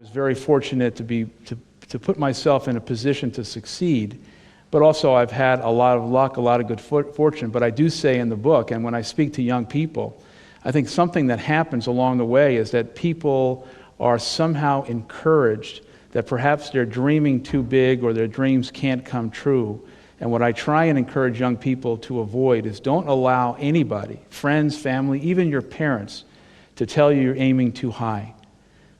I was very fortunate to put myself in a position to succeed, but also I've had a lot of luck, a lot of good fortune. But I do say in the book, and when I speak to young people, I think something that happens along the way is that people are somehow encouraged that perhaps they're dreaming too big or their dreams can't come true. And what I try and encourage young people to avoid is don't allow anybody, friends, family, even your parents, to tell you you're aiming too high.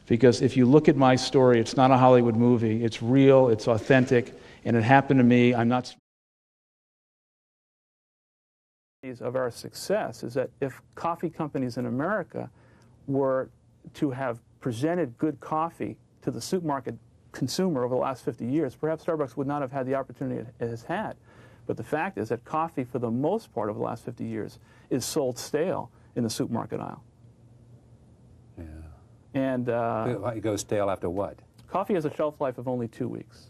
Because if you look at my story, it's not a Hollywood movie, it's real, it's authentic, and it happened to me. I'm not... of our success is that if coffee companies in America were to have presented good coffee to the supermarket consumer over the last 50 years, perhaps Starbucks would not have had the opportunity it has had. But the fact is that coffee, for the most part over the last 50 years, is sold stale in the supermarket aisle. Yeah. And it goes stale after what? Coffee has a shelf life of only 2 weeks.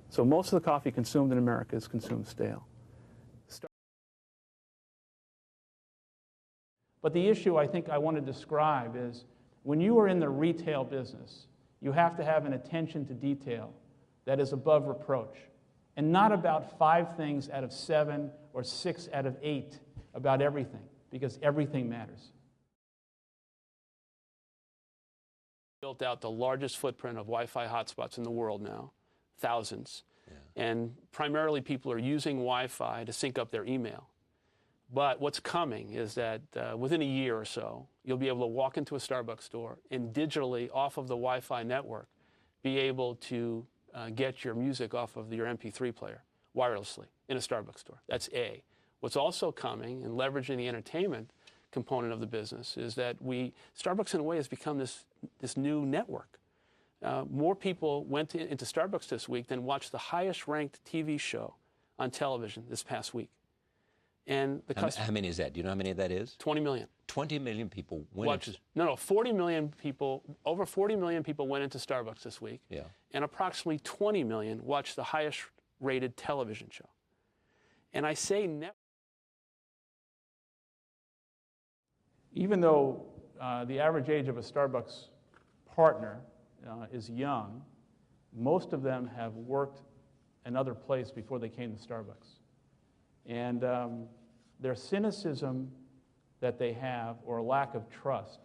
So most of the coffee consumed in America is consumed stale. But the issue I think I want to describe is when you are in the retail business, you have to have an attention to detail that is above reproach, and not about 5 things out of 7 or 6 out of 8 about everything, because everything matters. Built out the largest footprint of Wi-Fi hotspots in the world now, thousands. Yeah. And primarily people are using Wi-Fi to sync up their email. But what's coming is that within a year or so, you'll be able to walk into a Starbucks store and digitally, off of the Wi-Fi network, be able to get your music off of your MP3 player wirelessly in a Starbucks store. That's A. What's also coming, and leveraging the entertainment component of the business, is that Starbucks in a way has become this new network. More people went into Starbucks this week than watched the highest ranked TV show on television this past week. And how many is that? Do you know how many that is? 20 million. 20 million people went into... No, 40 million people, over 40 million people went into Starbucks this week. Yeah. And approximately 20 million watched the highest rated television show. And I say even though the average age of a Starbucks partner is young, most of them have worked another place before they came to Starbucks. And their cynicism that they have, or lack of trust,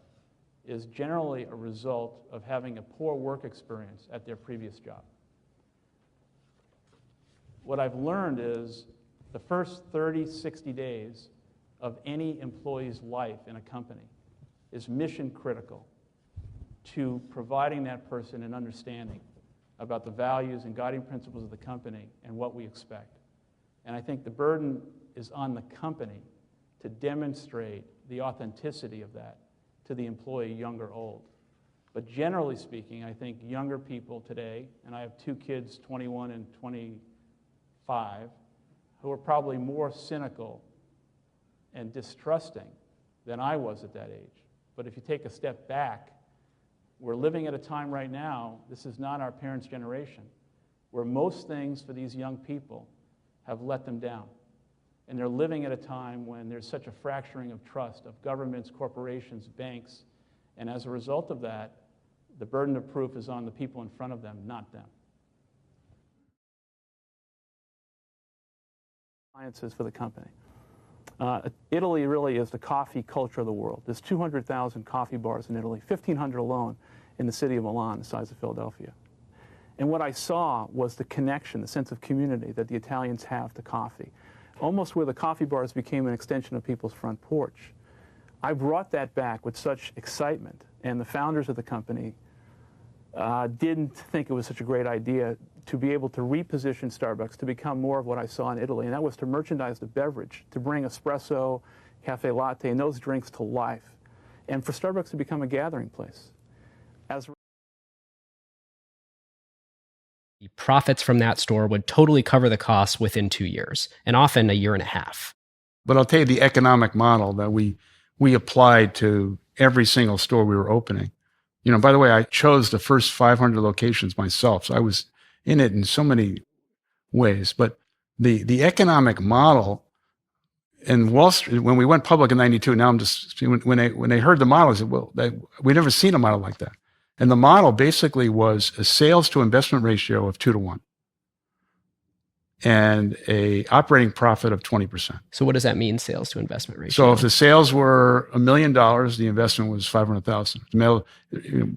is generally a result of having a poor work experience at their previous job. What I've learned is the first 30, 60 days of any employee's life in a company is mission critical to providing that person an understanding about the values and guiding principles of the company and what we expect. And I think the burden is on the company to demonstrate the authenticity of that to the employee, young or old. But generally speaking, I think younger people today, and I have 2 kids, 21 and 25, who are probably more cynical and distrusting than I was at that age. But if you take a step back, we're living at a time right now, this is not our parents' generation, where most things for these young people have let them down. And they're living at a time when there's such a fracturing of trust of governments, corporations, banks, and as a result of that, the burden of proof is on the people in front of them, not them. Sciences for the company. Italy really is the coffee culture of the world. There's 200,000 coffee bars in Italy, 1,500 alone in the city of Milan, the size of Philadelphia. And what I saw was the connection, the sense of community that the Italians have to coffee, almost where the coffee bars became an extension of people's front porch. I brought that back with such excitement, and the founders of the company didn't think it was such a great idea to be able to reposition Starbucks to become more of what I saw in Italy, and that was to merchandise the beverage, to bring espresso, cafe latte, and those drinks to life, and for Starbucks to become a gathering place. The profits from that store would totally cover the costs within 2 years, and often a year and a half. But I'll tell you the economic model that we applied to every single store we were opening. You know, by the way, I chose the first 500 locations myself, so I was in it in so many ways. But the economic model in Wall Street, when we went public in '92, now I'm just, when they heard the model, I said, well, we'd never seen a model like that. And the model basically was a sales to investment ratio of 2-to-1 and a operating profit of 20%. So what does that mean, sales to investment ratio? So if the sales were $1 million, the investment was $500,000.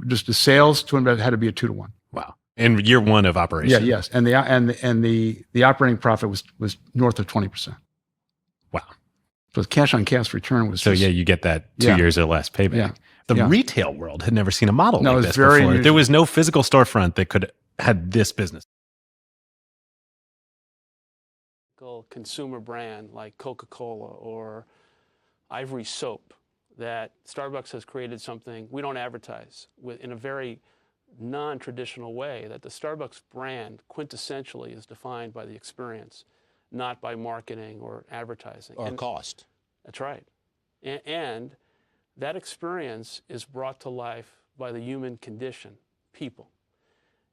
Just the sales to invest had to be a 2-to-1. Wow. In year one of operation. Yeah, yes. And the operating profit was north of 20%. Wow. So the cash on cash return was So you get that 2 years or less payback. Yeah. The retail world had never seen a model like this very before. unusual. There was no physical storefront that had this business. Consumer brand like Coca-Cola or Ivory Soap, that Starbucks has created something we don't advertise in a very non-traditional way, that the Starbucks brand quintessentially is defined by the experience, not by marketing or advertising. Or cost. That's right. And that experience is brought to life by the human condition, people.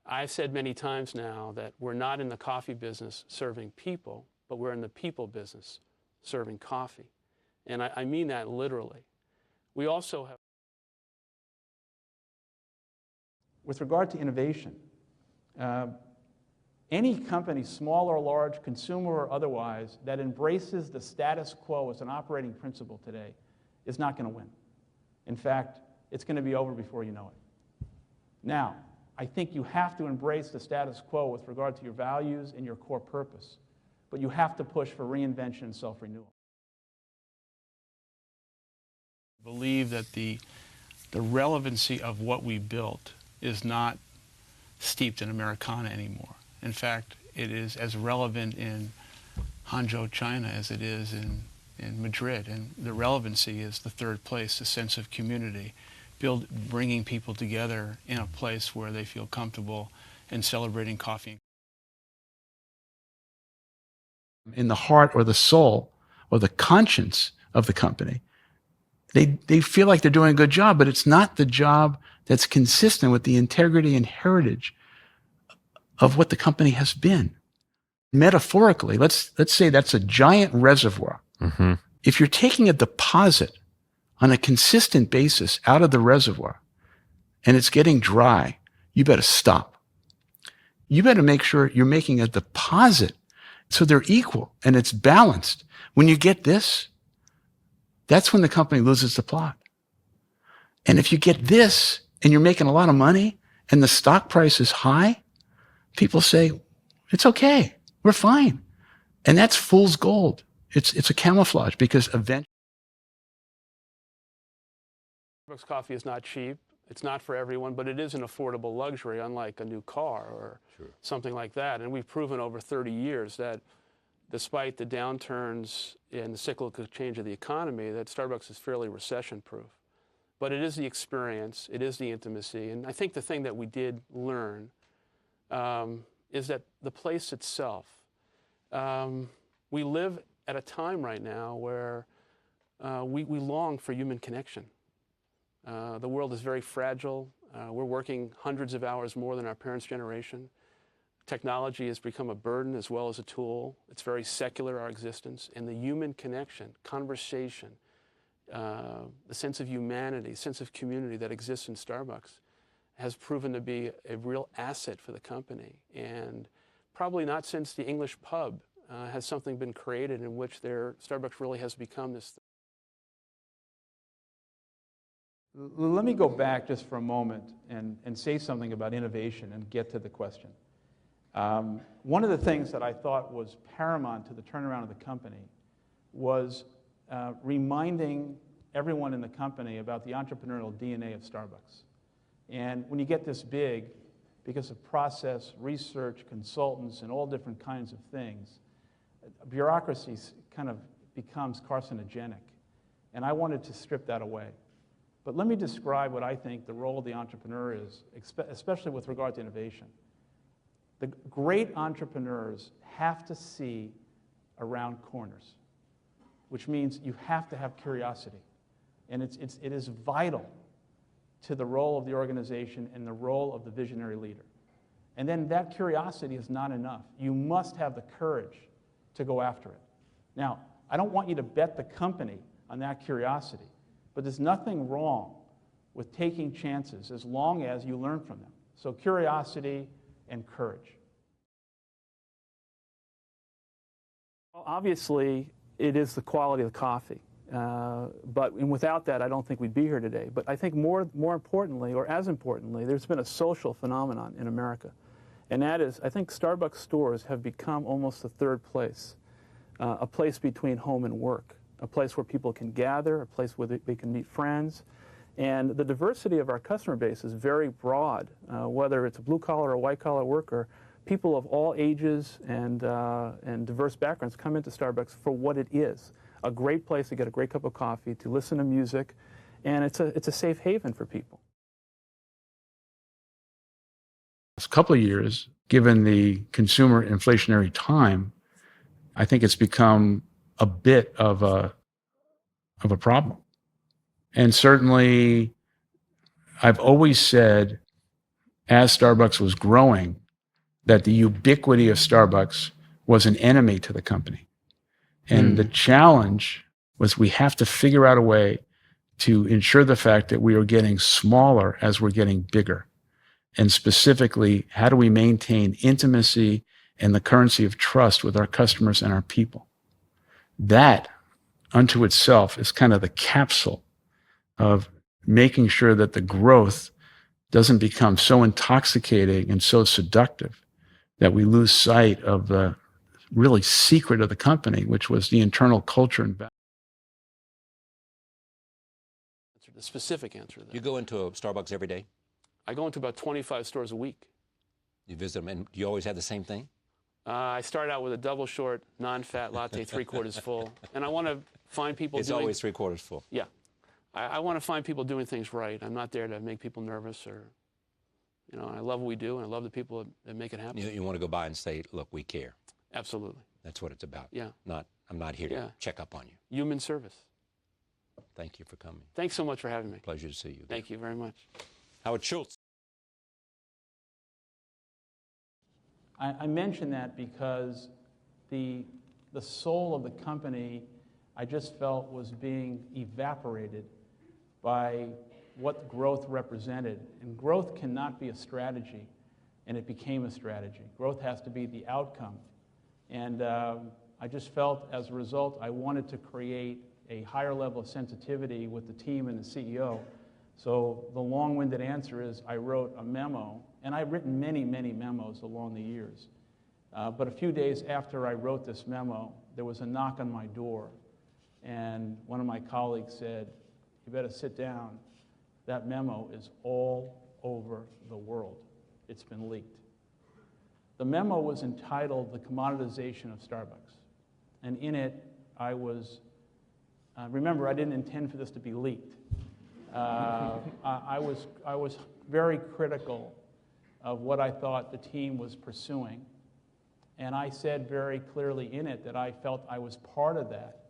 I've said many times now that we're not in the coffee business serving people, but we're in the people business serving coffee. And I mean that literally. We also have, with regard to innovation, any company, small or large, consumer or otherwise, that embraces the status quo as an operating principle today is not going to win. In fact, it's going to be over before you know it. Now, I think you have to embrace the status quo with regard to your values and your core purpose, but you have to push for reinvention and self-renewal. I believe that the relevancy of what we built is not steeped in Americana anymore. In fact, it is as relevant in Hangzhou, China, as it is in Madrid. And the relevancy is the third place, the sense of community, bringing people together in a place where they feel comfortable and celebrating coffee. In the heart or the soul or the conscience of the company, they feel like they're doing a good job, but it's not the job that's consistent with the integrity and heritage of what the company has been. Metaphorically, let's say that's a giant reservoir. Mm-hmm. If you're taking a deposit on a consistent basis out of the reservoir and it's getting dry, you better stop. You better make sure you're making a deposit so they're equal and it's balanced. When you get this, that's when the company loses the plot. And if you get this and you're making a lot of money and the stock price is high, people say, it's okay, we're fine. And that's fool's gold. It's a camouflage because eventually Starbucks coffee is not cheap. It's not for everyone, but it is an affordable luxury, unlike a new car or something like that. And we've proven over 30 years that despite the downturns and the cyclical change of the economy, that Starbucks is fairly recession-proof. But it is the experience, it is the intimacy. And I think the thing that we did learn is that the place itself, we live at a time right now where we long for human connection. The world is very fragile. We're working hundreds of hours more than our parents' generation. Technology has become a burden as well as a tool. It's very secular, our existence. And the human connection, conversation, the sense of humanity, sense of community that exists in Starbucks has proven to be a real asset for the company. And probably not since the English pub has something been created in which Starbucks really has become this. Let me go back just for a moment and say something about innovation and get to the question. One of the things that I thought was paramount to the turnaround of the company was reminding everyone in the company about the entrepreneurial DNA of Starbucks. And when you get this big, because of process, research, consultants, and all different kinds of things, bureaucracy kind of becomes carcinogenic. And I wanted to strip that away. But let me describe what I think the role of the entrepreneur is, especially with regard to innovation. The great entrepreneurs have to see around corners, which means you have to have curiosity. And it is vital to the role of the organization and the role of the visionary leader. And then that curiosity is not enough. You must have the courage to go after it. Now, I don't want you to bet the company on that curiosity, but there's nothing wrong with taking chances as long as you learn from them. So curiosity and courage. Well, obviously, it is the quality of the coffee. But without that, I don't think we'd be here today. But I think more importantly, or as importantly, there's been a social phenomenon in America. And that is, I think Starbucks stores have become almost the third place, a place between home and work, a place where people can gather, a place where they can meet friends. And the diversity of our customer base is very broad, whether it's a blue-collar or white-collar worker. People of all ages and diverse backgrounds come into Starbucks for what it is, a great place to get a great cup of coffee, to listen to music, and it's a safe haven for people. Last couple of years, given the consumer inflationary time, I think it's become a bit of a problem. And certainly, I've always said, as Starbucks was growing, that the ubiquity of Starbucks was an enemy to the company. And the challenge was we have to figure out a way to ensure the fact that we are getting smaller as we're getting bigger. And specifically, how do we maintain intimacy and the currency of trust with our customers and our people? That, unto itself, is kind of the capsule of making sure that the growth doesn't become so intoxicating and so seductive that we lose sight of the really secret of the company, which was the internal culture and value. The specific answer to that. You go into a Starbucks every day? I go into about 25 stores a week. You visit them, and you always have the same thing? I started out with a double short, non-fat latte, 3/4 full. And I want to find people It's always 3/4 full. Yeah. I want to find people doing things right. I'm not there to make people nervous or, you know, I love what we do, and I love the people that make it happen. You want to go by and say, look, we care. Absolutely. That's what it's about. Yeah. I'm not here to check up on you. Human service. Thank you for coming. Thanks so much for having me. Pleasure to see you. Thank you very much. Howard Schultz. I mention that because the soul of the company, I just felt, was being evaporated by what growth represented. And growth cannot be a strategy, and it became a strategy. Growth has to be the outcome. And I just felt, as a result, I wanted to create a higher level of sensitivity with the team and the CEO. So the long-winded answer is I wrote a memo, and I've written many, many memos along the years. But a few days after I wrote this memo, there was a knock on my door, and one of my colleagues said, "You better sit down. That memo is all over the world. It's been leaked." The memo was entitled "The Commoditization of Starbucks." And in it, I was, remember, I didn't intend for this to be leaked. I was very critical of what I thought the team was pursuing. And I said very clearly in it that I felt I was part of that,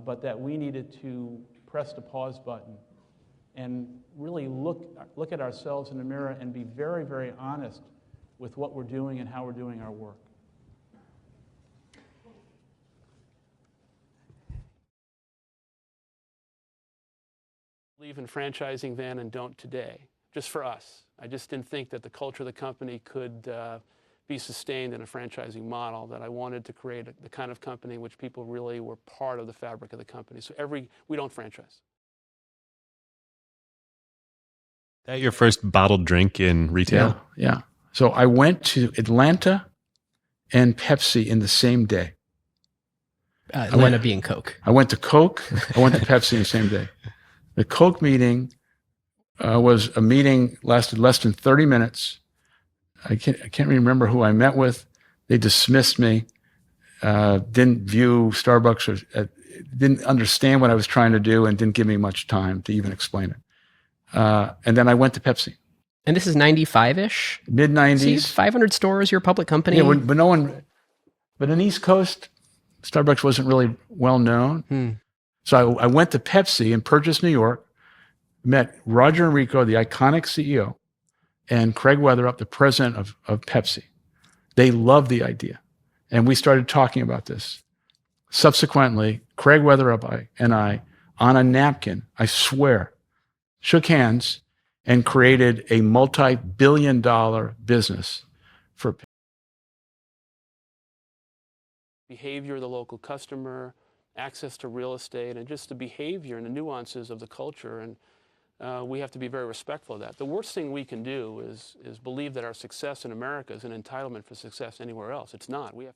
but that we needed to press the pause button and really look at ourselves in the mirror and be very, very honest with what we're doing and how we're doing our work. Believe in franchising then and don't today, just for us. I just didn't think that the culture of the company could be sustained in a franchising model, that I wanted to create the kind of company in which people really were part of the fabric of the company. So we don't franchise. That your first bottled drink in retail? Yeah. So I went to Atlanta and Pepsi in the same day. Atlanta being Coke. I went to Coke. I went to Pepsi in the same day. The Coke meeting was a meeting, lasted less than 30 minutes. I can't remember who I met with. They dismissed me, didn't view Starbucks, didn't understand what I was trying to do, and didn't give me much time to even explain it. And then I went to Pepsi. And this is 95-ish? Mid-90s. 500 stores, you're a public company? Yeah, but in East Coast, Starbucks wasn't really well known. So I went to Pepsi in Purchase, New York, met Roger Enrico, the iconic CEO, and Craig Weatherup, the president of Pepsi. They loved the idea. And we started talking about this. Subsequently, Craig Weatherup and I, on a napkin, I swear, shook hands, and created a multi-billion-dollar business for behavior of the local customer, access to real estate, and just the behavior and the nuances of the culture. And we have to be very respectful of that. The worst thing we can do is believe that our success in America is an entitlement for success anywhere else. It's not. We have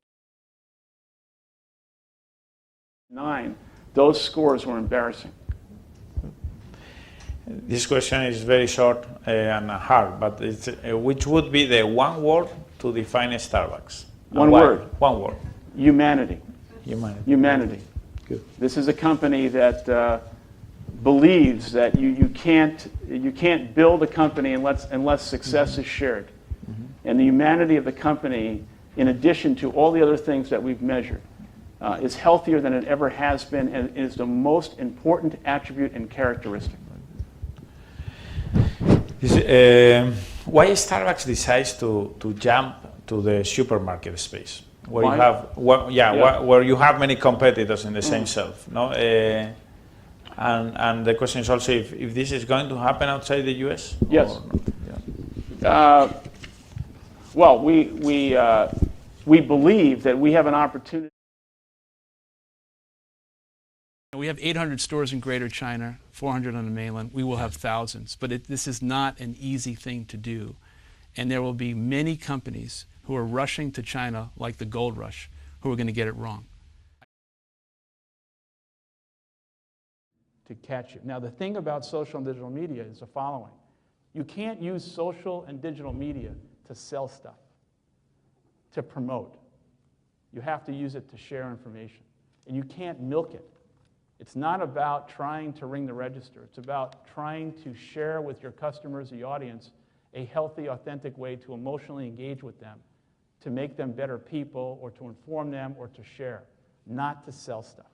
9, those scores were embarrassing. This question is very short and hard, but it's, which would be the one word to define Starbucks? One word. One word. Humanity. Humanity. Humanity. Good. This is a company that believes that you can't build a company unless success is shared. And the humanity of the company, in addition to all the other things that we've measured, is healthier than it ever has been, and is the most important attribute and characteristic. Why Starbucks decides to jump to the supermarket space, where Why? you have where you have many competitors in the same shelf, no? And the question is also if this is going to happen outside the U.S. Yes. Or not? Well, we believe that we have an opportunity. We have 800 stores in Greater China, 400 on the mainland. We will have thousands, but this is not an easy thing to do. And there will be many companies who are rushing to China, like the gold rush, who are going to get it wrong. To catch it. Now, the thing about social and digital media is the following. You can't use social and digital media to sell stuff, to promote. You have to use it to share information. And you can't milk it. It's not about trying to ring the register. It's about trying to share with your customers, the audience, a healthy, authentic way to emotionally engage with them, to make them better people, or to inform them, or to share, not to sell stuff.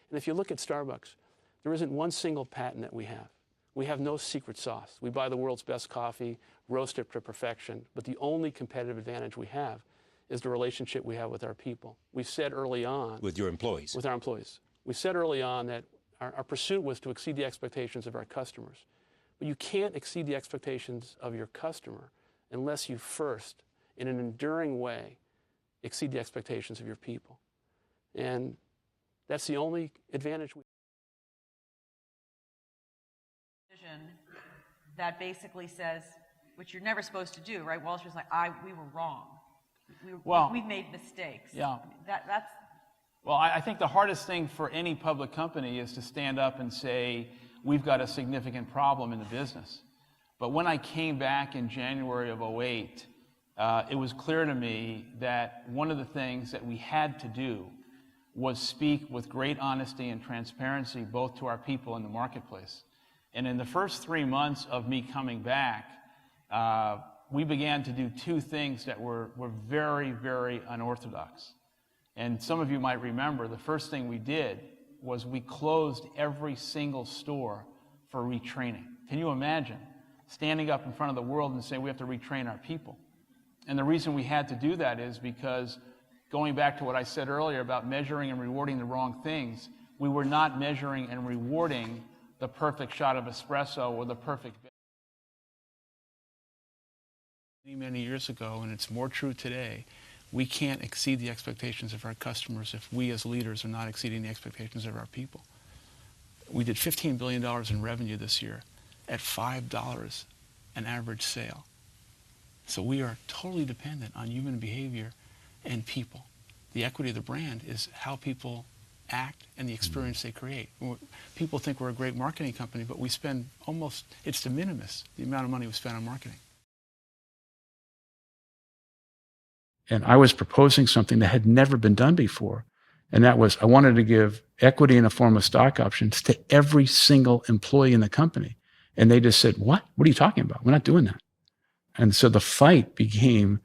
And if you look at Starbucks, there isn't one single patent that we have. We have no secret sauce. We buy the world's best coffee, roast it to perfection, but the only competitive advantage we have is the relationship we have with our people. We said early on... With your employees. With our employees. We said early on that our pursuit was to exceed the expectations of our customers. But you can't exceed the expectations of your customer unless you first, in an enduring way, exceed the expectations of your people. And that's the only advantage we have. That basically says, which you're never supposed to do, right? Wall Street's like, we were wrong. We've made mistakes. Yeah. That's. Well, I think the hardest thing for any public company is to stand up and say, we've got a significant problem in the business. But when I came back in January of '08, it was clear to me that one of the things that we had to do was speak with great honesty and transparency, both to our people and the marketplace. And in the first 3 months of me coming back, we began to do 2 things that were very, very unorthodox. And some of you might remember, the first thing we did was we closed every single store for retraining. Can you imagine standing up in front of the world and saying we have to retrain our people? And the reason we had to do that is because, going back to what I said earlier about measuring and rewarding the wrong things, we were not measuring and rewarding the perfect shot of espresso or the perfect... Many years ago, and it's more true today, we can't exceed the expectations of our customers if we as leaders are not exceeding the expectations of our people. We did $15 billion in revenue this year at $5 an average sale. So we are totally dependent on human behavior and people. The equity of the brand is how people act and the experience they create. People think we're a great marketing company, but we spend almost, it's de minimis, the amount of money we spend on marketing. And I was proposing something that had never been done before. And that was, I wanted to give equity in the form of stock options to every single employee in the company. And they just said, what? What are you talking about? We're not doing that. And so the fight became,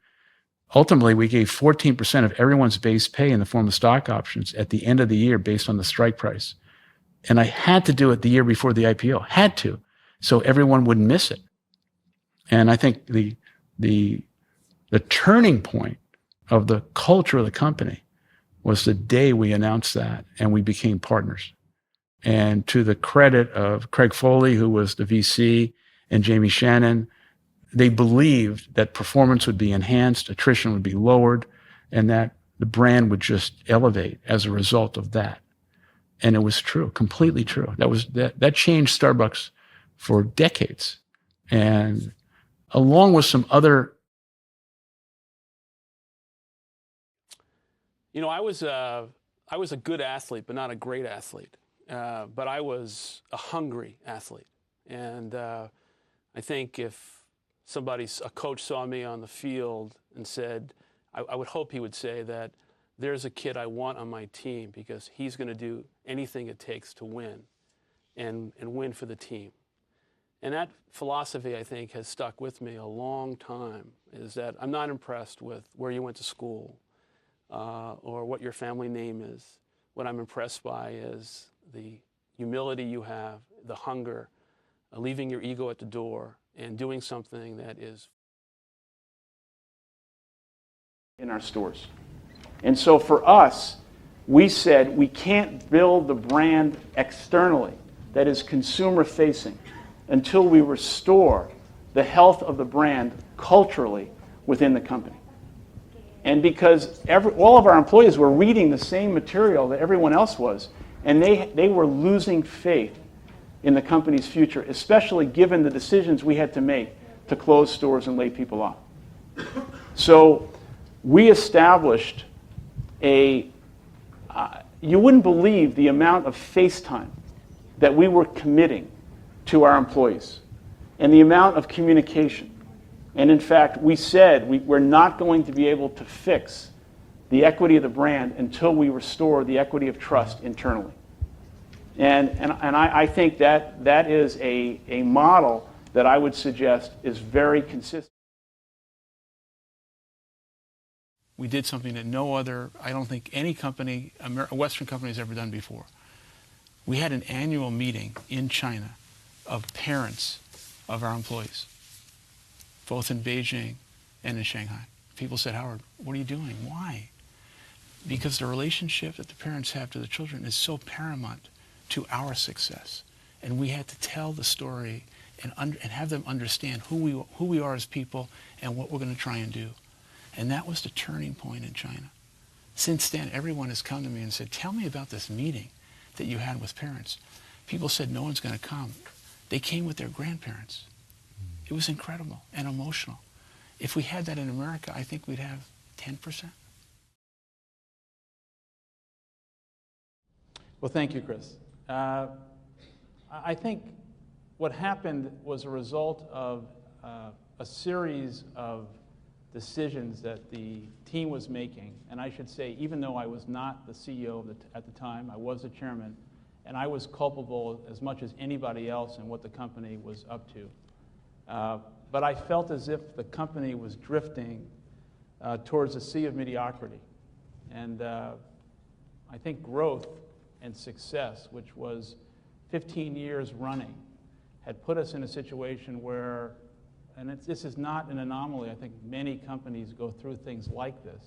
ultimately, we gave 14% of everyone's base pay in the form of stock options at the end of the year based on the strike price. And I had to do it the year before the IPO, had to, so everyone wouldn't miss it. And I think the turning point of the culture of the company was the day we announced that, and we became partners. And to the credit of Craig Foley, who was the VC, and Jamie Shannon, they believed that performance would be enhanced, attrition would be lowered, and that the brand would just elevate as a result of that. And it was true, completely true. That changed Starbucks for decades. And along with some other. You know, I was a good athlete, but not a great athlete. But I was a hungry athlete. And I think if a coach saw me on the field and said, I would hope he would say that there's a kid I want on my team because he's going to do anything it takes to win and win for the team. And that philosophy, I think, has stuck with me a long time, is that I'm not impressed with where you went to school or what your family name is. What I'm impressed by is the humility you have, the hunger, leaving your ego at the door and doing something that is in our stores. And so for us, we said we can't build the brand externally that is consumer facing until we restore the health of the brand culturally within the company. And because all of our employees were reading the same material that everyone else was, and they were losing faith in the company's future, especially given the decisions we had to make to close stores and lay people off. So we established you wouldn't believe the amount of face time that we were committing to our employees and the amount of communication. And in fact, we said we're not going to be able to fix the equity of the brand until we restore the equity of trust internally. And I think that is a model that I would suggest is very consistent. We did something that no other, I don't think any company, a Western company has ever done before. We had an annual meeting in China of parents of our employees, both in Beijing and in Shanghai. People said, Howard, what are you doing? Why? Because the relationship that the parents have to the children is so paramount to our success. And we had to tell the story and have them understand who we are as people and what we're going to try and do. And that was the turning point in China. Since then, everyone has come to me and said, tell me about this meeting that you had with parents. People said, no one's going to come. They came with their grandparents. It was incredible and emotional. If we had that in America, I think we'd have 10%. Well, thank you, Chris. I think what happened was a result of a series of decisions that the team was making. And I should say, even though I was not the CEO at the time, I was the chairman, and I was culpable as much as anybody else in what the company was up to. But I felt as if the company was drifting towards a sea of mediocrity. And I think growth and success, which was 15 years running, had put us in a situation where, and this is not an anomaly, I think many companies go through things like this,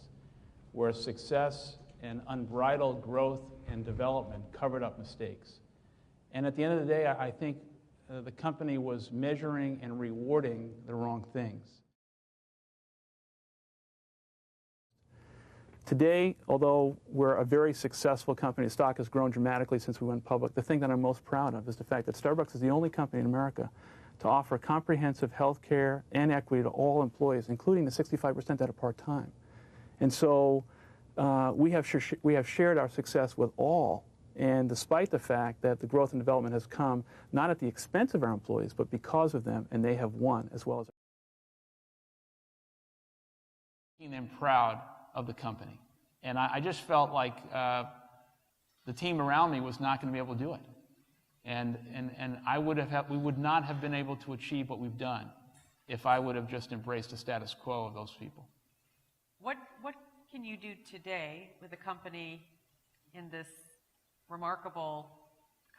where success and unbridled growth and development covered up mistakes. And at the end of the day, I think the company was measuring and rewarding the wrong things. Today, although we're a very successful company, stock has grown dramatically since we went public, the thing that I'm most proud of is the fact that Starbucks is the only company in America to offer comprehensive health care and equity to all employees, including the 65% that are part-time. And so we have shared our success with all. And despite the fact that the growth and development has come not at the expense of our employees, but because of them, and they have won as well as making them proud of the company. And I just felt like the team around me was not going to be able to do it. And we would not have been able to achieve what we've done if I would have just embraced the status quo of those people. What can you do today with a company in this remarkable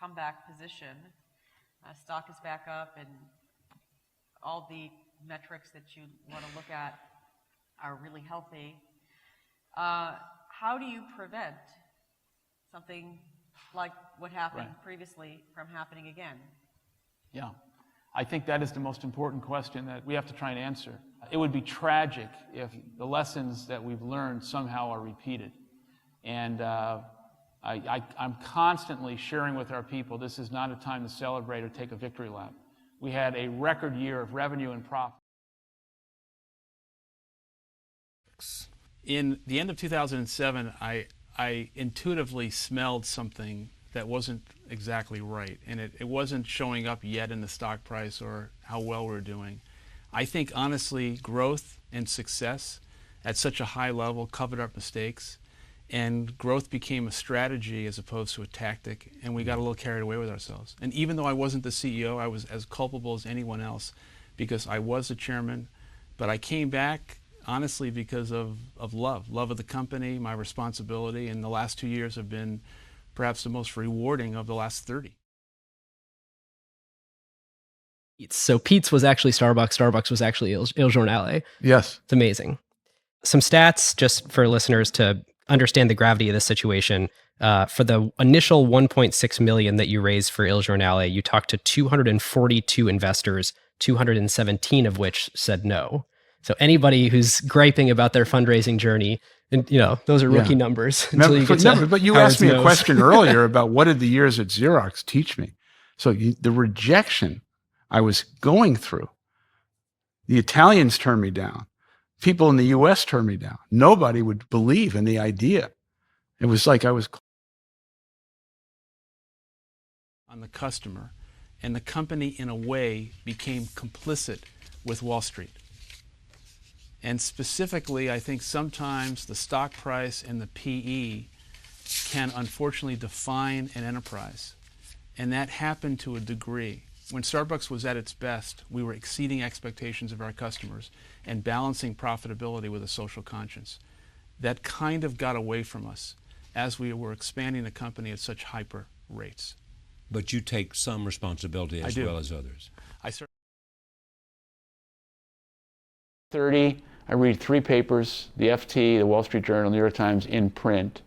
comeback position? Stock is back up and all the metrics that you want to look at are really healthy. how do you prevent something like what happened Right. previously from happening again? Yeah. I think that is the most important question that we have to try and answer. It would be tragic if the lessons that we've learned somehow are repeated. And I'm constantly sharing with our people, this is not a time to celebrate or take a victory lap. We had a record year of revenue and profit. In the end of 2007, I intuitively smelled something that wasn't exactly right, and it wasn't showing up yet in the stock price or how well we're doing. I think honestly, growth and success at such a high level covered up mistakes, and growth became a strategy as opposed to a tactic, and we got a little carried away with ourselves. And even though I wasn't the CEO, I was as culpable as anyone else because I was the chairman, but I came back honestly because of love of the company, my responsibility, and the last 2 years have been perhaps the most rewarding of the last 30. So Pete's was actually Starbucks. Starbucks was actually Il Giornale. Yes. It's amazing. Some stats just for listeners to understand the gravity of this situation. For the initial 1.6 million that you raised for Il Giornale, you talked to 242 investors, 217 of which said no. So anybody who's griping about their fundraising journey, and those are rookie numbers. But you asked me a question earlier about what did the years at Xerox teach me. So the rejection I was going through, the Italians turned me down. People in the US turned me down. Nobody would believe in the idea. It was like I was on the customer, and the company in a way became complicit with Wall Street. And specifically, I think sometimes the stock price and the PE can unfortunately define an enterprise. And that happened to a degree. When Starbucks was at its best, we were exceeding expectations of our customers and balancing profitability with a social conscience. That kind of got away from us as we were expanding the company at such hyper rates. But you take some responsibility as well as others. I read 3 papers, the FT, the Wall Street Journal, New York Times in print,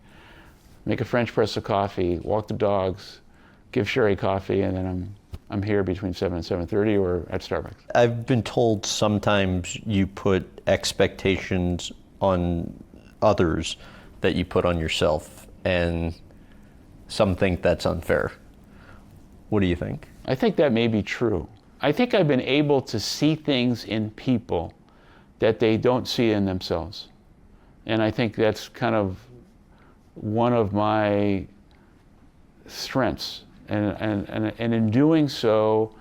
make a French press of coffee, walk the dogs, give Sherry coffee, and then I'm here between 7 and 7:30 or at Starbucks. I've been told sometimes you put expectations on others that you put on yourself, and some think that's unfair. What do you think? I think that may be true. I think I've been able to see things in people that they don't see in themselves. And I think that's kind of one of my strengths. And in doing so,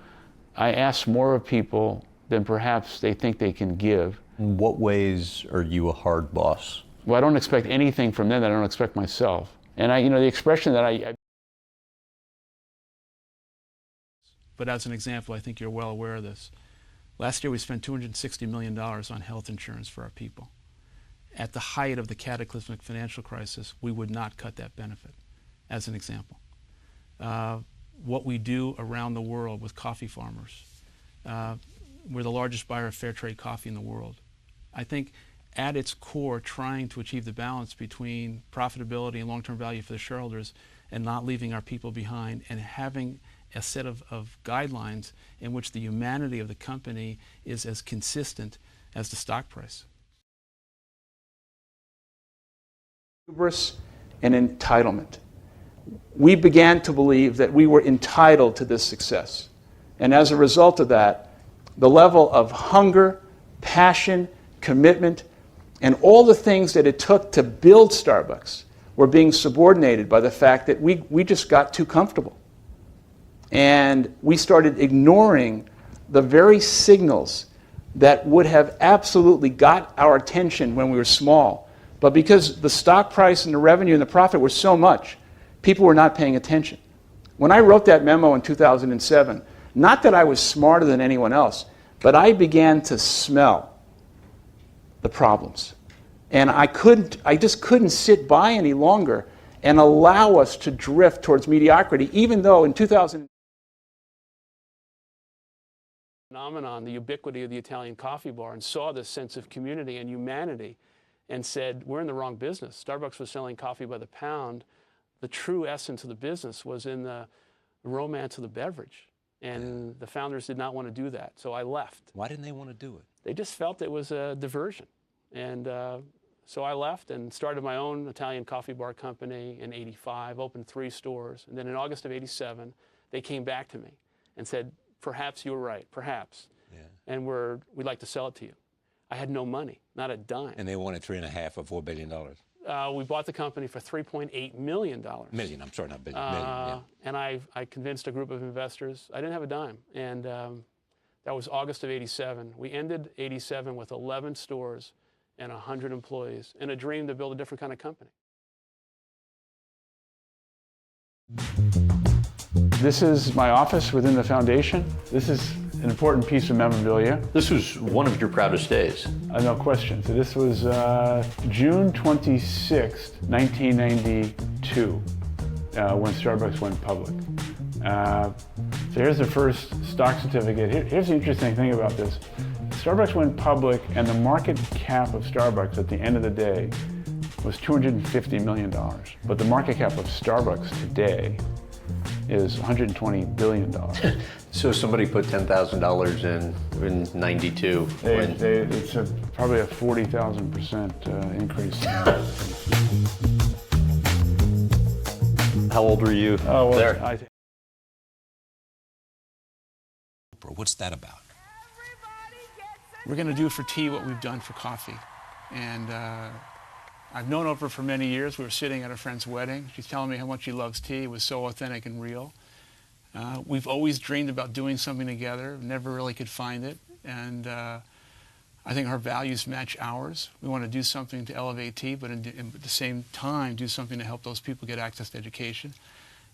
I ask more of people than perhaps they think they can give. In what ways are you a hard boss? Well, I don't expect anything from them that I don't expect myself. And the expression that but as an example, I think you're well aware of this. Last year we spent $260 million on health insurance for our people. At the height of the cataclysmic financial crisis, we would not cut that benefit, as an example. What we do around the world with coffee farmers. We're the largest buyer of fair trade coffee in the world. I think at its core, trying to achieve the balance between profitability and long-term value for the shareholders and not leaving our people behind and having a set of guidelines in which the humanity of the company is as consistent as the stock price. Hubris and entitlement. We began to believe that we were entitled to this success. And as a result of that, the level of hunger, passion, commitment, and all the things that it took to build Starbucks were being subordinated by the fact that we just got too comfortable. And we started ignoring the very signals that would have absolutely got our attention when we were small. But because the stock price and the revenue and the profit were so much, people were not paying attention. When I wrote that memo in 2007, not that I was smarter than anyone else, but I began to smell the problems. And I just couldn't sit by any longer and allow us to drift towards mediocrity, even though in 2000 phenomenon, the ubiquity of the Italian coffee bar, and saw this sense of community and humanity. and said, we're in the wrong business. Starbucks was selling coffee by the pound. The true essence of the business was in the romance of the beverage. And the founders did not want to do that, so I left. Why didn't they want to do it? They just felt it was a diversion. And so I left and started my own Italian coffee bar company in '85, opened 3 stores. And then in August of '87, they came back to me and said, perhaps you were right, perhaps. Yeah. And we'd like to sell it to you. I had no money, not a dime. And they wanted $3.5 or $4 billion. We bought the company for $3.8 million. Million, I'm sorry, not billion. Million, yeah. And I convinced a group of investors. I didn't have a dime. And that was August of '87. We ended '87 with 11 stores and 100 employees and a dream to build a different kind of company. This is my office within the foundation. This is an important piece of memorabilia. This was one of your proudest days. No question. So this was June 26th, 1992, when Starbucks went public. So here's the first stock certificate. Here's the interesting thing about this. Starbucks went public, and the market cap of Starbucks at the end of the day was $250 million. But the market cap of Starbucks today is $120 billion. So somebody put $10,000 in '92. It's probably a 40,000% increase. How old were you there? What's that about? We're going to do for tea what we've done for coffee. And I've known Oprah for many years. We were sitting at a friend's wedding. She's telling me how much she loves tea. It was so authentic and real. We've always dreamed about doing something together, never really could find it. And I think our values match ours. We want to do something to elevate tea, but at the same time, do something to help those people get access to education.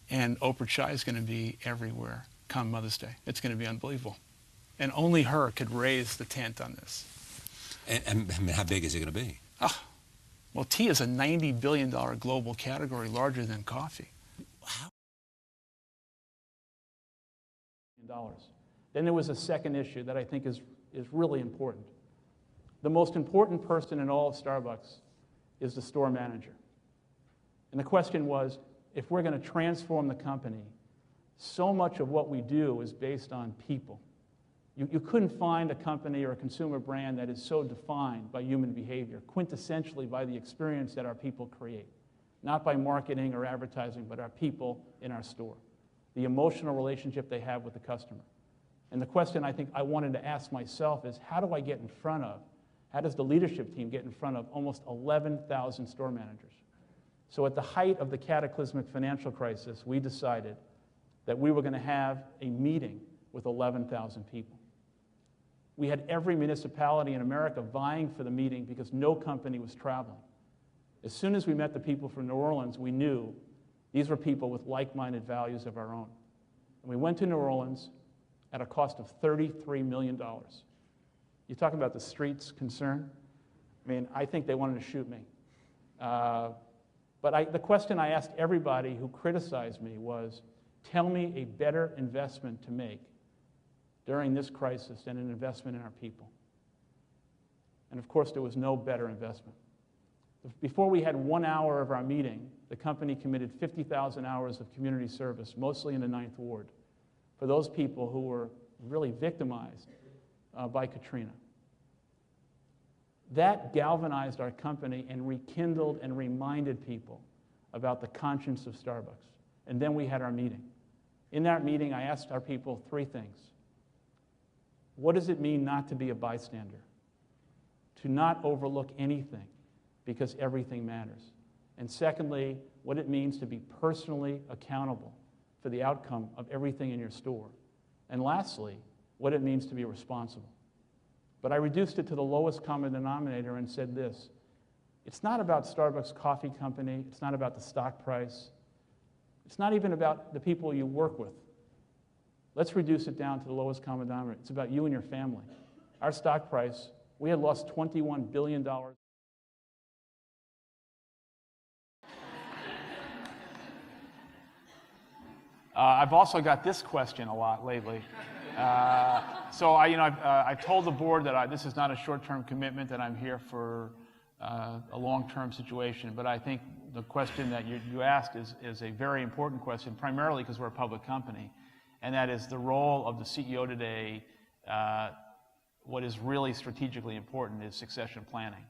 And Oprah Chai is going to be everywhere come Mother's Day. It's going to be unbelievable. And only her could raise the tent on this. And I mean, how big is it going to be? Oh, well, tea is a $90 billion global category, larger than coffee. Wow. Then there was a second issue that I think is really important. The most important person in all of Starbucks is the store manager. And the question was, if we're going to transform the company, so much of what we do is based on people. You couldn't find a company or a consumer brand that is so defined by human behavior, quintessentially by the experience that our people create. Not by marketing or advertising, but our people in our store. The emotional relationship they have with the customer. And the question I think I wanted to ask myself is, how do I get in front of, how does the leadership team get in front of almost 11,000 store managers? So at the height of the cataclysmic financial crisis, we decided that we were going to have a meeting with 11,000 people. We had every municipality in America vying for the meeting because no company was traveling. As soon as we met the people from New Orleans, we knew these were people with like-minded values of our own. And we went to New Orleans at a cost of $33 million. You talk about the streets concern? I mean, I think they wanted to shoot me. But the question I asked everybody who criticized me was, tell me a better investment to make during this crisis than an investment in our people. And of course, there was no better investment. Before we had 1 hour of our meeting, the company committed 50,000 hours of community service, mostly in the 9th Ward, for those people who were really victimized by Katrina. That galvanized our company and rekindled and reminded people about the conscience of Starbucks. And then we had our meeting. In that meeting, I asked our people 3 things. What does it mean not to be a bystander? To not overlook anything because everything matters. And secondly, what it means to be personally accountable for the outcome of everything in your store. And lastly, what it means to be responsible. But I reduced it to the lowest common denominator and said this: it's not about Starbucks Coffee Company, it's not about the stock price, it's not even about the people you work with. Let's reduce it down to the lowest common denominator. It's about you and your family. Our stock price, we had lost $21 billion. I've also got this question a lot lately. So I've told the board that this is not a short-term commitment, that I'm here for a long-term situation. But I think the question that you asked is a very important question, primarily because we're a public company, and that is the role of the CEO today. What is really strategically important is succession planning.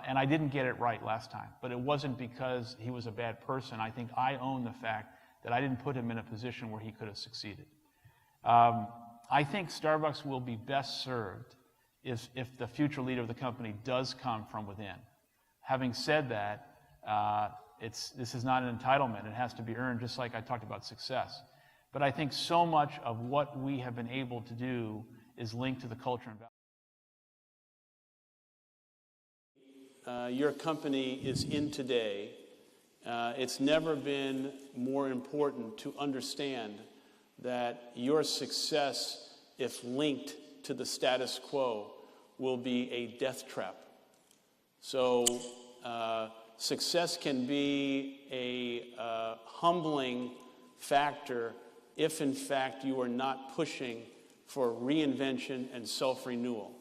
And I didn't get it right last time, but it wasn't because he was a bad person. I think I own the fact that I didn't put him in a position where he could have succeeded. I think Starbucks will be best served if the future leader of the company does come from within. Having said that, this is not an entitlement. It has to be earned, just like I talked about success. But I think so much of what we have been able to do is linked to the culture and value. Your company is in today. It's never been more important to understand that your success, if linked to the status quo, will be a death trap. So success can be a humbling factor if in fact you are not pushing for reinvention and self-renewal.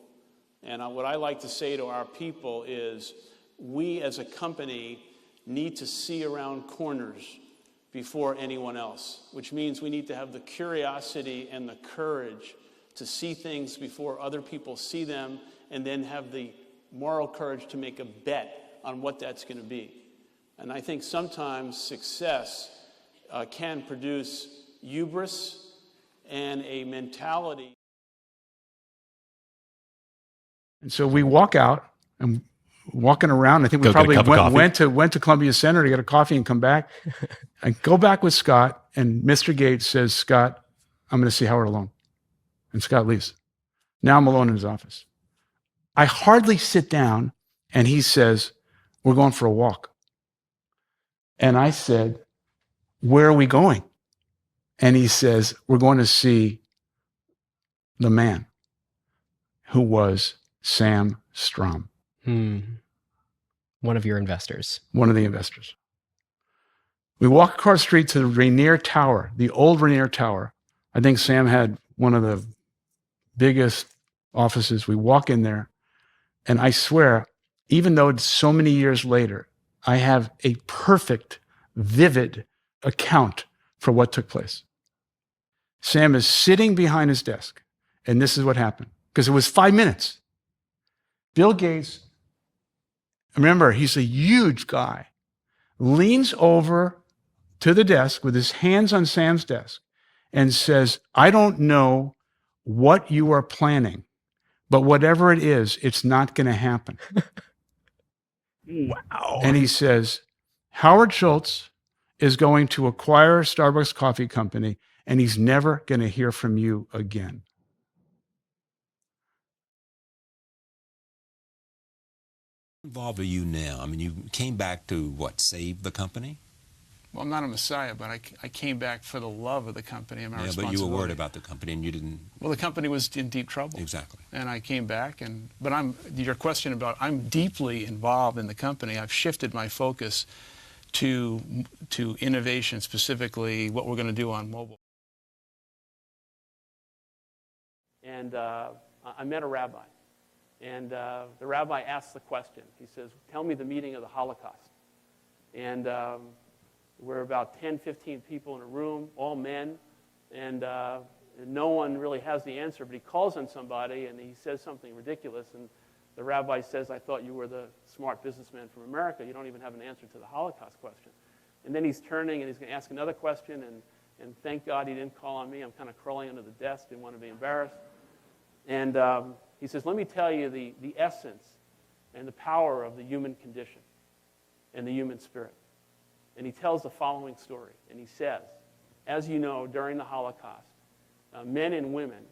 And what I like to say to our people is, we as a company need to see around corners before anyone else, which means we need to have the curiosity and the courage to see things before other people see them, and then have the moral courage to make a bet on what that's going to be. And I think sometimes success can produce hubris and a mentality. And so we walk out and walking around. I think we probably went to Columbia Center to get a coffee and come back. I go back with Scott, and Mr. Gates says, "Scott, I'm going to see Howard alone." And Scott leaves. Now I'm alone in his office. I hardly sit down, and he says, "We're going for a walk." And I said, "Where are we going?" And he says, "We're going to see the man who was Sam Strom." One of your investors. One of the investors. We walk across the street to the Rainier Tower, the old Rainier Tower. I think Sam had one of the biggest offices. We walk in there, and I swear, even though it's so many years later, I have a perfect, vivid account for what took place. Sam is sitting behind his desk, and this is what happened, because it was 5 minutes. Bill Gates, remember, he's a huge guy, leans over to the desk with his hands on Sam's desk and says, "I don't know what you are planning, but whatever it is, it's not going to happen." Wow. And he says, "Howard Schultz is going to acquire Starbucks Coffee Company, and he's never going to hear from you again." How involved are you now? I mean, you came back to, what, save the company? Well, I'm not a messiah, but I came back for the love of the company and my responsibility. But you were worried about the company, and you didn't... Well, the company was in deep trouble. Exactly. And I came back, but your question about, I'm deeply involved in the company. I've shifted my focus to innovation, specifically what we're going to do on mobile. And I met a rabbi. And the rabbi asked the question. He says, "Tell me the meaning of the Holocaust." And we're about 10, 15 people in a room, all men, and no one really has the answer, but he calls on somebody, and he says something ridiculous, and the rabbi says, "I thought you were the smart businessman from America. You don't even have an answer to the Holocaust question." And then he's turning, and he's going to ask another question, and thank God he didn't call on me. I'm kind of crawling under the desk, didn't want to be embarrassed. And he says, "Let me tell you the essence and the power of the human condition and the human spirit." And he tells the following story. And he says, as you know, during the Holocaust, men and women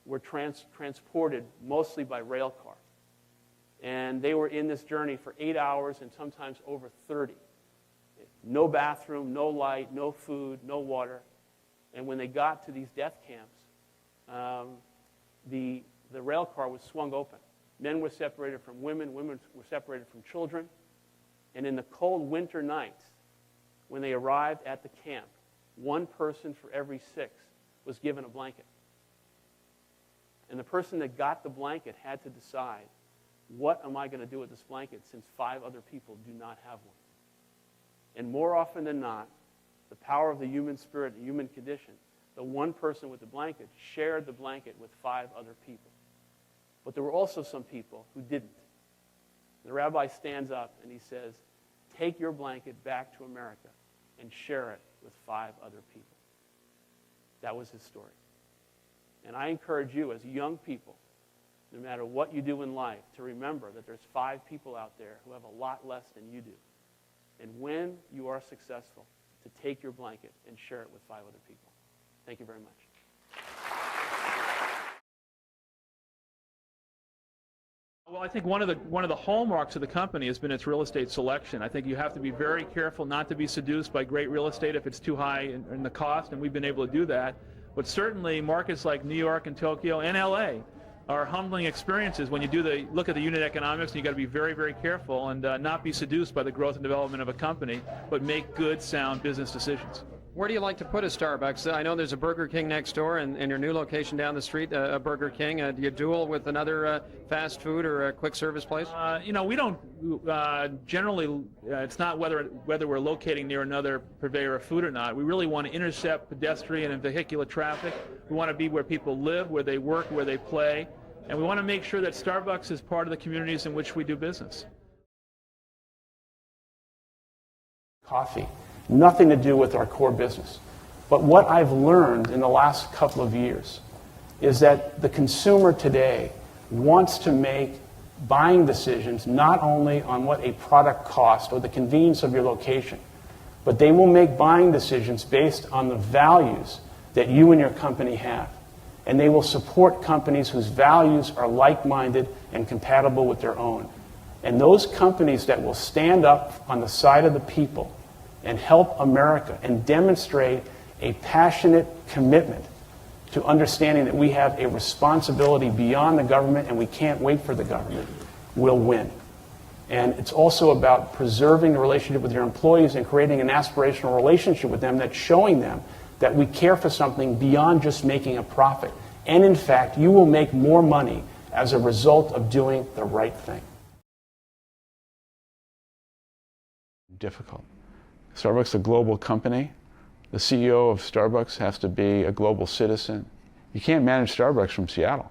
were transported mostly by rail car. And they were in this journey for 8 hours and sometimes over 30. No bathroom, no light, no food, no water. And when they got to these death camps, the rail car was swung open. Men were separated from women were separated from children. And in the cold winter nights, when they arrived at the camp, one person for every 6 was given a blanket. And the person that got the blanket had to decide, what am I going to do with this blanket since 5 other people do not have one? And more often than not, the power of the human spirit, the human condition, the one person with the blanket shared the blanket with 5 other people. But there were also some people who didn't. The rabbi stands up and he says, take your blanket back to America and share it with 5 other people. That was his story. And I encourage you as young people, no matter what you do in life, to remember that there's 5 people out there who have a lot less than you do. And when you are successful, to take your blanket and share it with 5 other people. Thank you very much. Well, I think one of the hallmarks of the company has been its real estate selection. I think you have to be very careful not to be seduced by great real estate if it's too high in the cost, and we've been able to do that. But certainly markets like New York and Tokyo and LA are humbling experiences when you look at the unit economics, and you've got to be very, very careful and not be seduced by the growth and development of a company, but make good, sound business decisions. Where do you like to put a Starbucks? I know there's a Burger King next door, and your new location down the street, a Burger King. Do you duel with another fast food or a quick service place? We don't generally. It's not whether we're locating near another purveyor of food or not. We really want to intercept pedestrian and vehicular traffic. We want to be where people live, where they work, where they play, and we want to make sure that Starbucks is part of the communities in which we do business. Coffee. Nothing to do with our core business. But what I've learned in the last couple of years is that the consumer today wants to make buying decisions not only on what a product costs or the convenience of your location, but they will make buying decisions based on the values that you and your company have. And they will support companies whose values are like-minded and compatible with their own. And those companies that will stand up on the side of the people and help America and demonstrate a passionate commitment to understanding that we have a responsibility beyond the government and we can't wait for the government, will win. And it's also about preserving the relationship with your employees and creating an aspirational relationship with them that's showing them that we care for something beyond just making a profit. And in fact, you will make more money as a result of doing the right thing. Difficult. Starbucks is a global company. The CEO of Starbucks has to be a global citizen. You can't manage Starbucks from Seattle.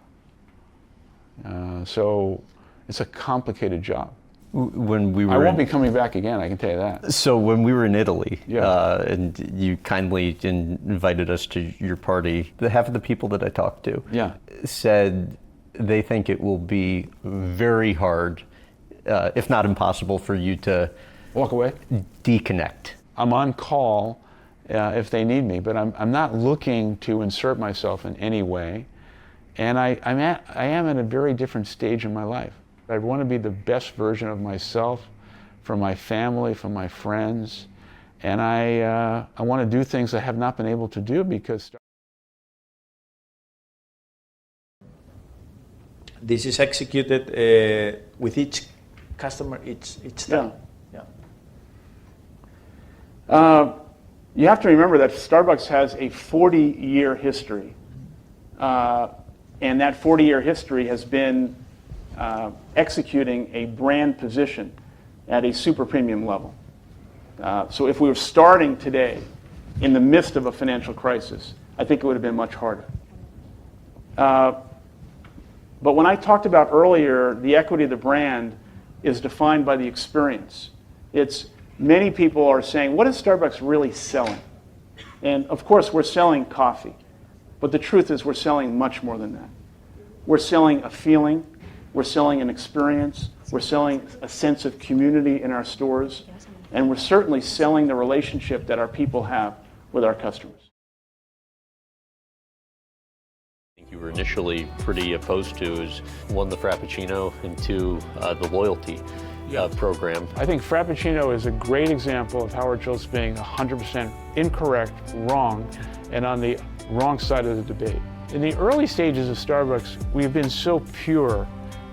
So it's a complicated job. When we were I won't be coming back again, I can tell you that. So when we were in Italy, Yeah. and you kindly invited us to your party, half of the people that I talked to said they think it will be very hard, if not impossible, for you to walk away, deconnect. I'm on call if they need me, but I'm not looking to insert myself in any way. And I am at a very different stage in my life. I want to be the best version of myself for my family, for my friends. And I want to do things I have not been able to do because this is executed with each customer each time. You have to remember that Starbucks has a 40-year history. And that 40-year history has been executing a brand position at a super premium level. So if we were starting today in the midst of a financial crisis, I think it would have been much harder. But when I talked about earlier, the equity of the brand is defined by the experience. Many people are saying, what is Starbucks really selling? And of course, we're selling coffee. But the truth is we're selling much more than that. We're selling a feeling. We're selling an experience. We're selling a sense of community in our stores. And we're certainly selling the relationship that our people have with our customers. You were initially pretty opposed to is one, the Frappuccino, and two, the loyalty program. I think Frappuccino is a great example of Howard Schultz being 100% incorrect, wrong, and on the wrong side of the debate. In the early stages of Starbucks, we've been so pure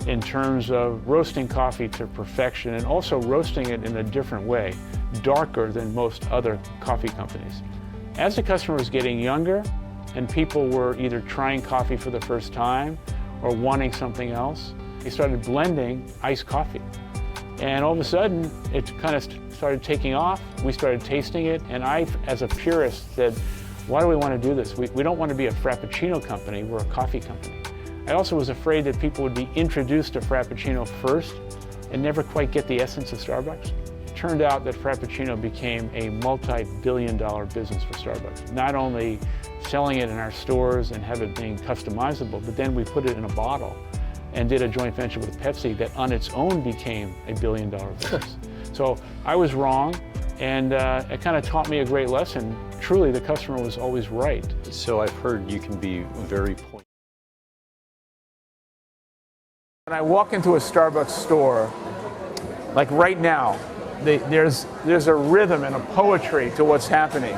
in terms of roasting coffee to perfection and also roasting it in a different way, darker than most other coffee companies. As the customer was getting younger and people were either trying coffee for the first time or wanting something else, They started blending iced coffee. And all of a sudden, it kind of started taking off. We started tasting it, and I, as a purist, said, why do we want to do this? We don't want to be a Frappuccino company, we're a coffee company. I also was afraid that people would be introduced to Frappuccino first and never quite get the essence of Starbucks. It turned out that Frappuccino became a multi-billion-dollar business for Starbucks. Not only selling it in our stores and have it being customizable, but then we put it in a bottle and did a joint venture with Pepsi that on its own became a billion-dollar business. So I was wrong, and it kind of taught me a great lesson. Truly, the customer was always right. So I've heard you can be very pointed. When I walk into a Starbucks store, like right now, there's a rhythm and a poetry to what's happening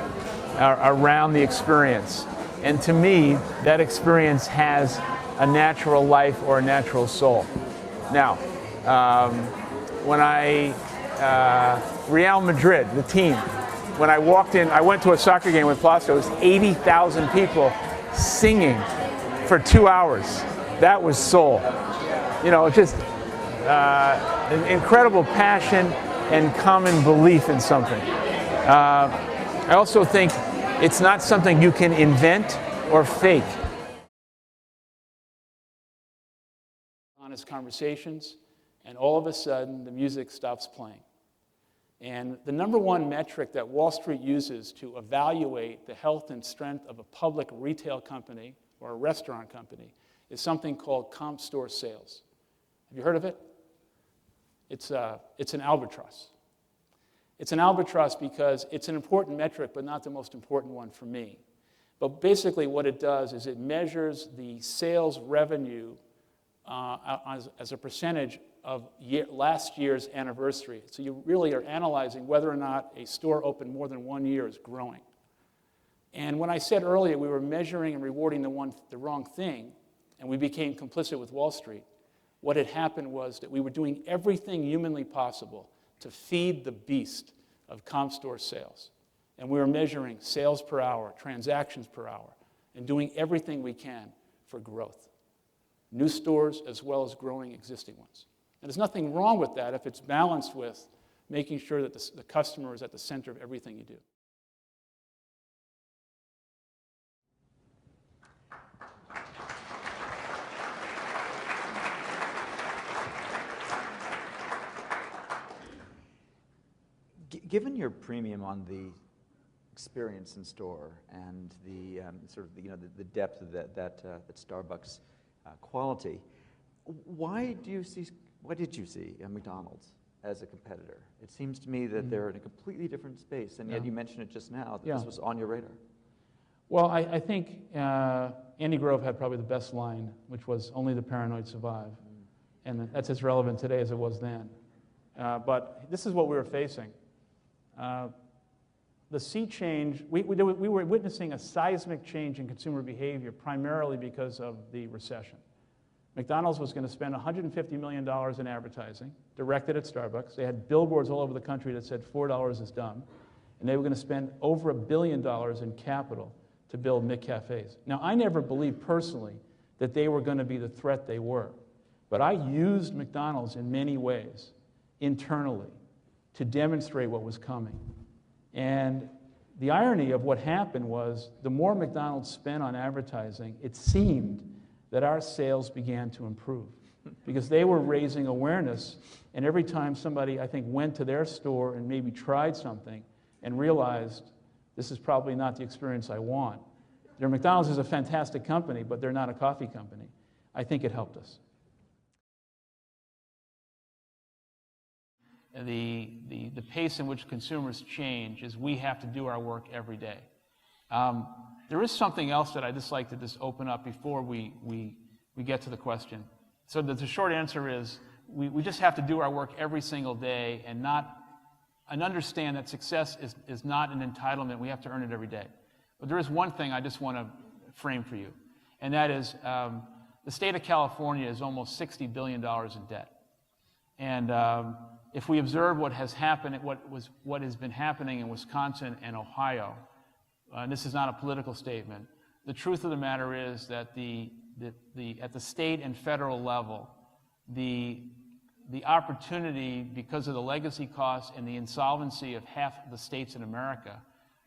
around the experience. And to me, that experience has a natural life or a natural soul. Now, when Real Madrid, the team, when I walked in, I went to a soccer game with Plasto, it was 80,000 people singing for 2 hours. That was soul. You know, just an incredible passion and common belief in something. I also think it's not something you can invent or fake. Honest conversations, and all of a sudden the music stops playing. And the number one metric that Wall Street uses to evaluate the health and strength of a public retail company or a restaurant company is something called comp store sales. Have you heard of it? It's an albatross. It's an albatross because it's an important metric, but not the most important one for me. But basically what it does is it measures the sales revenue as a percentage of last year's anniversary. So you really are analyzing whether or not a store opened more than 1 year is growing. And when I said earlier we were measuring and rewarding the wrong thing, and we became complicit with Wall Street, what had happened was that we were doing everything humanly possible to feed the beast of comp store sales. And we were measuring sales per hour, transactions per hour, and doing everything we can for growth. New stores as well as growing existing ones. And there's nothing wrong with that if it's balanced with making sure that the customer is at the center of everything you do. Given your premium on the experience in store and the sort of the depth of that Starbucks quality, why did you see McDonald's as a competitor? It seems to me that they're in a completely different space, and yet you mentioned it just now that this was on your radar. Well, I think Andy Grove had probably the best line, which was, "Only the paranoid survive." And that's as relevant today as it was then. But this is what we were facing. The sea change, we were witnessing a seismic change in consumer behavior primarily because of the recession. McDonald's was going to spend $150 million in advertising directed at Starbucks. They had billboards all over the country that said $4 is dumb. And they were going to spend over $1 billion in capital to build McCafes. Now, I never believed personally that they were going to be the threat they were. But I used McDonald's in many ways internally to demonstrate what was coming. And the irony of what happened was the more McDonald's spent on advertising, it seemed that our sales began to improve because they were raising awareness, and every time somebody, I think, went to their store and maybe tried something and realized this is probably not the experience I want. Their McDonald's is a fantastic company, but they're not a coffee company. I think it helped us. The pace in which consumers change is we have to do our work every day. There is something else that I just like to just open up before we get to the question. So the short answer is we just have to do our work every single day and understand that success is not an entitlement. We have to earn it every day. But there is one thing I just want to frame for you, and that is the state of California is almost $60 billion in debt. And if we observe what has happened, what has been happening in Wisconsin and Ohio, and this is not a political statement, the truth of the matter is that at the state and federal level, the opportunity, because of the legacy costs and the insolvency of half the states in America,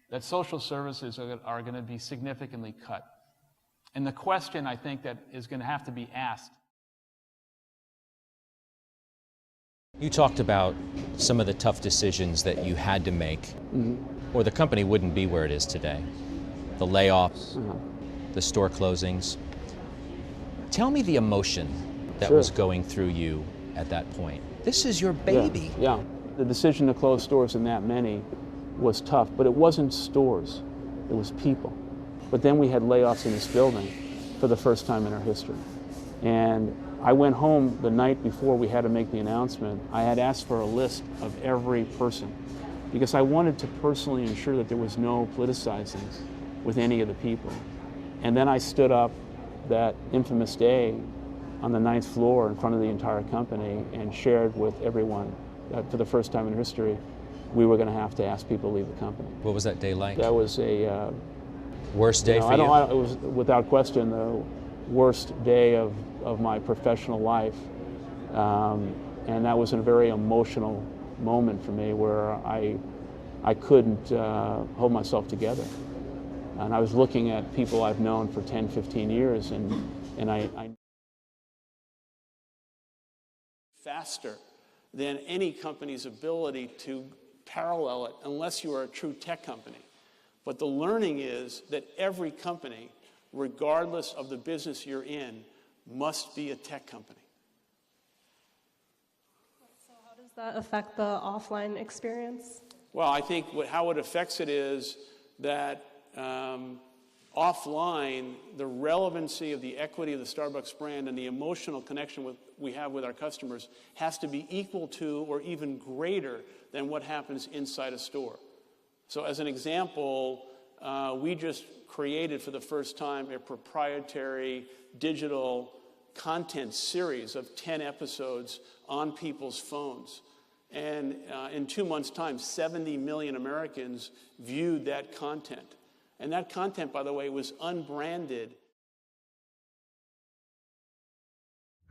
that social services are going to be significantly cut. And the question, I think, that is going to have to be asked. You talked about some of the tough decisions that you had to make, or the company wouldn't be where it is today. The layoffs, the store closings. Tell me the emotion that was going through you at that point. This is your baby. Yeah. The decision to close stores in that many was tough, but it wasn't stores, it was people. But then we had layoffs in this building for the first time in our history. And I went home the night before we had to make the announcement. I had asked for a list of every person because I wanted to personally ensure that there was no politicizing with any of the people. And then I stood up that infamous day on the 9th floor in front of the entire company and shared with everyone that for the first time in history, we were going to have to ask people to leave the company. What was that day like? That was a worst day for you? It was without question the worst day of my professional life, and that was a very emotional moment for me where I couldn't hold myself together. And I was looking at people I've known for 10, 15 years, and I faster than any company's ability to parallel it unless you are a true tech company. But the learning is that every company, regardless of the business you're in, must be a tech company. So how does that affect the offline experience? Well, I think how it affects it is that offline, the relevancy of the equity of the Starbucks brand and the emotional connection we have with our customers has to be equal to or even greater than what happens inside a store. So as an example, we just created for the first time a proprietary digital content series of 10 episodes on people's phones. And in 2 months' time, 70 million Americans viewed that content. And that content, by the way, was unbranded.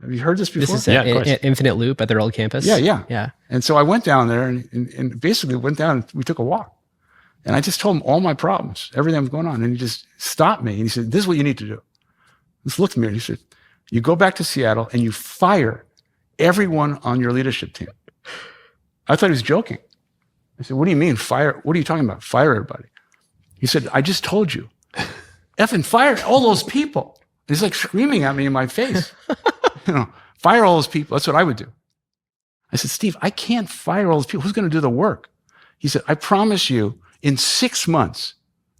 Have you heard this before? This is Infinite Loop at their old campus? Yeah. And so I went down there and basically went down and we took a walk. And I just told him all my problems, everything that was going on. And he just stopped me and he said, this is what you need to do. He just looked at me and he said, you go back to Seattle and you fire everyone on your leadership team. I thought he was joking. I said, what do you mean fire? What are you talking about? Fire everybody. He said, I just told you. Effing fire all those people. And he's like screaming at me in my face. Fire all those people. That's what I would do. I said, Steve, I can't fire all those people. Who's going to do the work? He said, I promise you, in 6 months,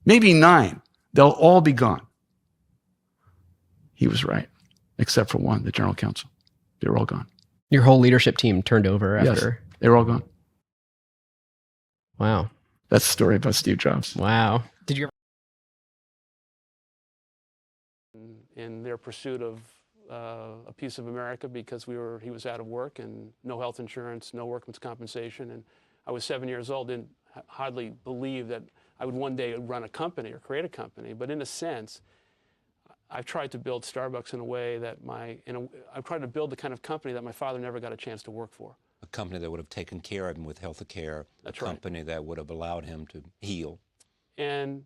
maybe 9, they'll all be gone. He was right, except for one, the general counsel. They were all gone. Your whole leadership team turned over after? Yes, they were all gone. Wow. That's the story about Steve Jobs. Wow. Did you ever... In their pursuit of a piece of America because he was out of work and no health insurance, no workman's compensation, and I was 7 years old, didn't hardly believe that I would one day run a company or create a company. But in a sense, I've tried to build Starbucks in a way that I've tried to build the kind of company that my father never got a chance to work for. A company that would have taken care of him with health care, a company that would have allowed him to heal. And